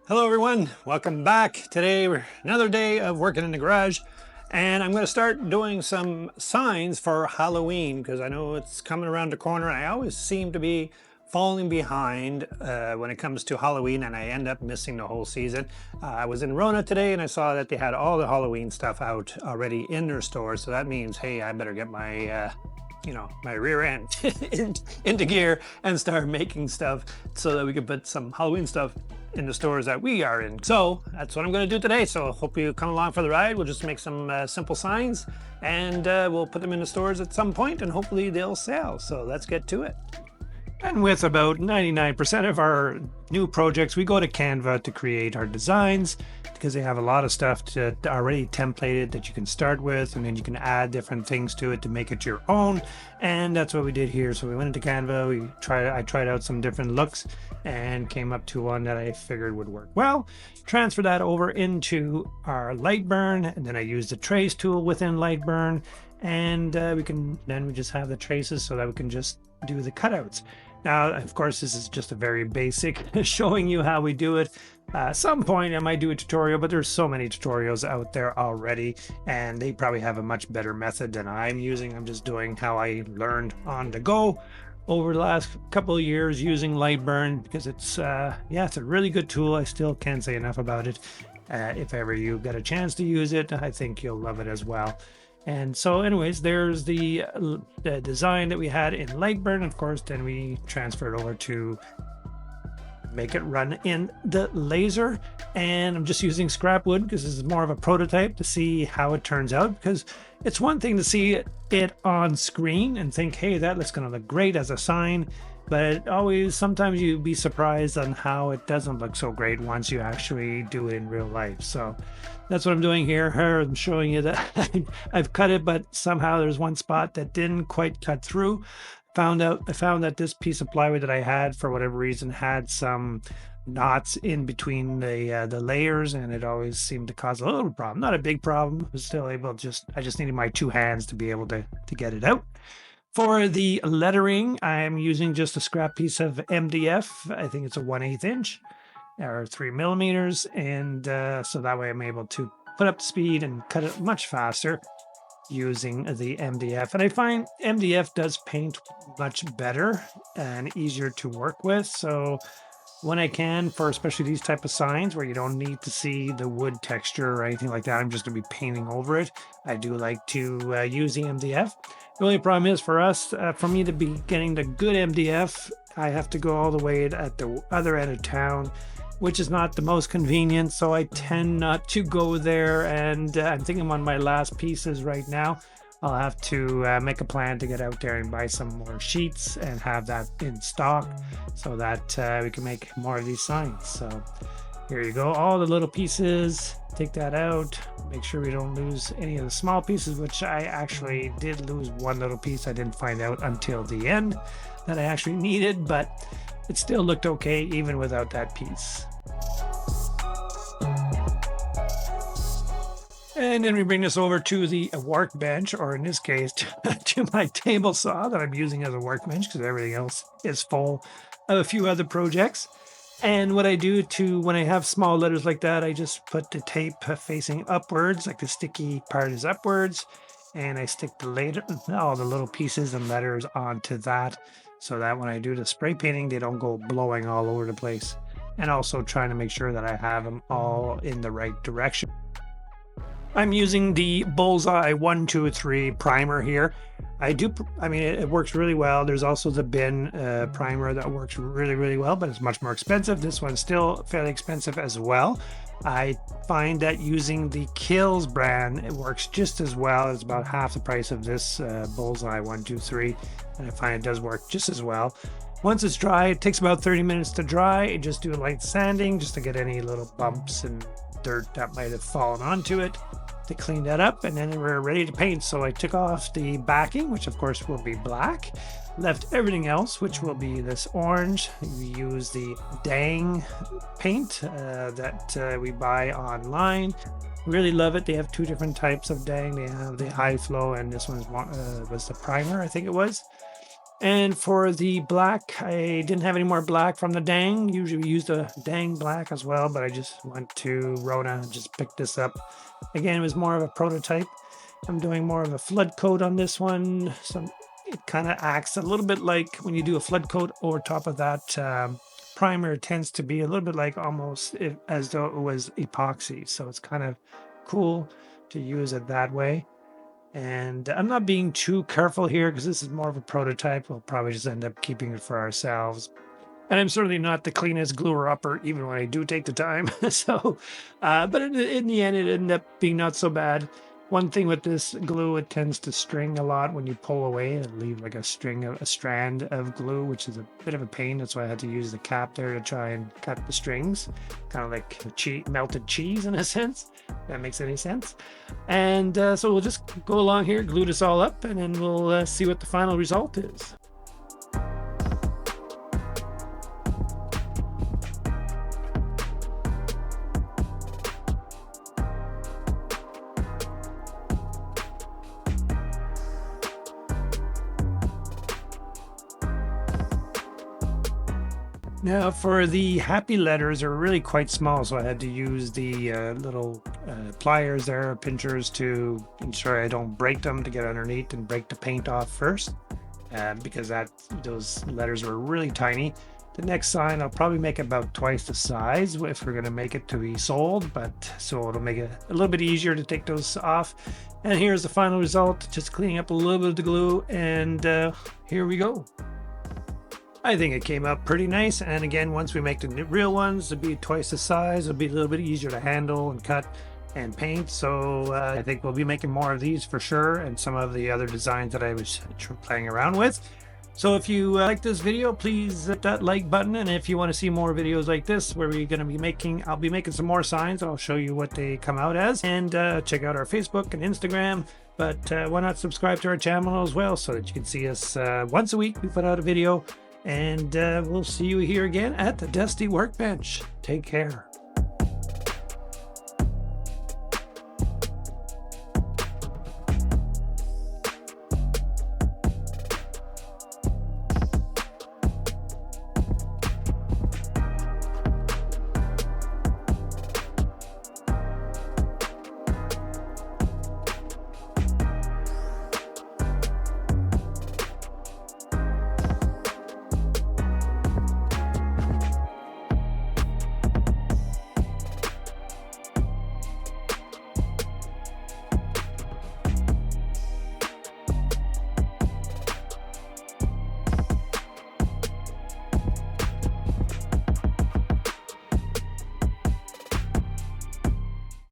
Hello everyone, welcome back. Today we're another day of working in the garage, and I'm going to start doing some signs for Halloween because I know it's coming around the corner. I always seem to be falling behind when it comes to Halloween, and I end up missing the whole season. I was in Rona today and I saw that they had all the Halloween stuff out already in their store, so that means, hey, I better get my my rear end into gear and start making stuff so that we can put some Halloween stuff in the stores that we are in. So that's what I'm going to do today. So hope you come along for the ride. We'll just make some simple signs, and we'll put them in the stores at some point, and hopefully they'll sell. So let's get to it. And with about 99% of our new projects, we go to Canva to create our designs because they have a lot of stuff already templated that you can start with, and then you can add different things to it to make it your own. And that's what we did here. So we went into Canva, I tried out some different looks and came up to one that I figured would work well. Transfer that over into our Lightburn, and then I used the trace tool within Lightburn, and we just have the traces so that we can just do the cutouts. Now, of course, this is just a very basic showing you how we do it. At some point I might do a tutorial, but there's so many tutorials out there already, and they probably have a much better method than I'm using. I'm just doing how I learned on the go over the last couple of years using Lightburn, because it's it's a really good tool. I still can't say enough about it. If ever you get a chance to use it, I think you'll love it as well. And so anyways, there's the design that we had in Lightburn. Of course, then we transferred over to make it run in the laser. And I'm just using scrap wood because this is more of a prototype to see how it turns out. Because it's one thing to see it on screen and think, hey, that looks going to look great as a sign. But sometimes you'd be surprised on how it doesn't look so great once you actually do it in real life. So that's what I'm doing here. I'm showing you that I've cut it, but somehow there's one spot that didn't quite cut through. I found that this piece of plywood that I had, for whatever reason, had some knots in between the layers, and it always seemed to cause a little problem. Not a big problem. I was still able to I just needed my two hands to be able to get it out. For the lettering, I'm using just a scrap piece of MDF. I think it's a 1/8 inch or 3 millimeters. And so that way I'm able to put up the speed and cut it much faster using the MDF. And I find MDF does paint much better and easier to work with. So when I can, for especially these type of signs where you don't need to see the wood texture or anything like that, I'm just going to be painting over it. I do like to use the MDF. The only problem is for us, for me to be getting the good MDF, I have to go all the way at the other end of town, which is not the most convenient. So I tend not to go there. And I'm thinking on my last pieces right now, I'll have to make a plan to get out there and buy some more sheets and have that in stock so that we can make more of these signs. So here you go, all the little pieces. Take that out, make sure we don't lose any of the small pieces, which I actually did lose one little piece. I didn't find out until the end that I actually needed, but it still looked okay even without that piece. And then we bring this over to the workbench, or in this case, to my table saw that I'm using as a workbench because everything else is full of a few other projects. And what I do when I have small letters like that, I just put the tape facing upwards, like the sticky part is upwards, and I stick all the little pieces and letters onto that so that when I do the spray painting, they don't go blowing all over the place. And also trying to make sure that I have them all in the right direction. I'm using the Bullseye 123 primer here. It works really well. There's also the bin primer that works really, really well, but it's much more expensive. This one's still fairly expensive as well. I find that using the Kills brand, it works just as well. It's about half the price of this Bullseye 123, and I find it does work just as well. Once it's dry, it takes about 30 minutes to dry. You just do a light sanding just to get any little bumps and dirt that might have fallen onto it, to clean that up, and then we're ready to paint. So I took off the backing, which of course will be black, left everything else, which will be this orange. We use the Dang paint that we buy online. Really love it. They have two different types of Dang. They have the high flow, and this one was the primer, I think it was. And for the black, I didn't have any more black from the Dang. Usually we use the Dang black as well, but I just went to Rona and just picked this up. Again, it was more of a prototype. I'm doing more of a flood coat on this one. So it kind of acts a little bit like when you do a flood coat over top of that primer. It tends to be a little bit like almost as though it was epoxy. So it's kind of cool to use it that way. And I'm not being too careful here because this is more of a prototype. We'll probably just end up keeping it for ourselves. And I'm certainly not the cleanest gluer upper, even when I do take the time. So, but in the end, it ended up being not so bad. One thing with this glue, it tends to string a lot when you pull away. It'll leave like a strand of glue, which is a bit of a pain. That's why I had to use the cap there to try and cut the strings, kind of like melted cheese in a sense. If that makes any sense. And so we'll just go along here, glue this all up, and then we'll see what the final result is. Now, for the happy letters are really quite small, so I had to use the little pliers there, pinchers, to ensure I don't break them, to get underneath and break the paint off first, because those letters were really tiny. The next sign I'll probably make about twice the size if we're going to make it to be sold, but so it'll make it a little bit easier to take those off. And here's the final result, just cleaning up a little bit of the glue, and here we go. I think it came out pretty nice, and again, once we make the real ones, it'll be twice the size. It'll be a little bit easier to handle and cut and paint. So I think we'll be making more of these for sure, and some of the other designs that I was playing around with. So if you like this video, please hit that like button, and if you want to see more videos like this where we're going to be making, I'll be making some more signs. I'll show you what they come out as, and check out our Facebook and Instagram. But why not subscribe to our channel as well, so that you can see us once a week. We put out a video. And we'll see you here again at the Dusty Workbench. Take care.